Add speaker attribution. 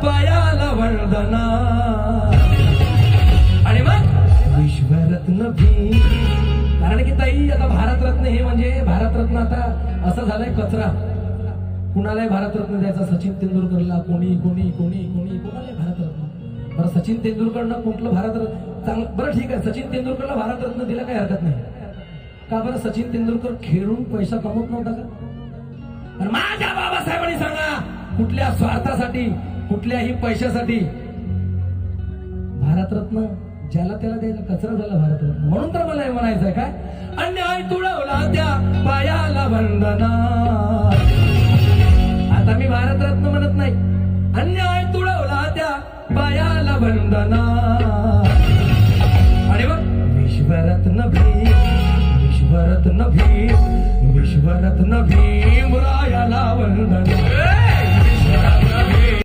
Speaker 1: पायाला वंदना. आणि मग विश्वरत्न भीम. कारण की ताई आता भारतरत्न हे म्हणजे भारतरत्न आता असं झालंय कचरा. कुणालाही भारतरत्न द्यायचा, सचिन तेंडुलकरला कोणी कोणी कोणी कोणी कोणालाही भारतरत्न. बरं सचिन तेंडुलकरनं कुठलं भारतरत्न चांगलं, बरं ठीक आहे सचिन तेंडुलकरला भारतरत्न दिला काही हरकत नाही का. बरं सचिन तेंडुलकर खेळून पैसा कमवत नव्हता का. आणि माझ्या बाबासाहेबांनी सांगा कुठल्या स्वार्थासाठी कुठल्याही पैशासाठी भारतरत्न ज्याला त्याला द्यायचा कचरा झाला भारतरत्न. म्हणून तर मला हे म्हणायचंय काय, अन्याय तुळवला त्या पायाला वंदना. आता मी भारतरत्न म्हणत नाही, अन्याय तुळवला त्या पायाला वंदना. आणि मग विश्वरत्न भीम, विश्वरत्न भीम, विश्वरत्न भीम रायाला वंदना.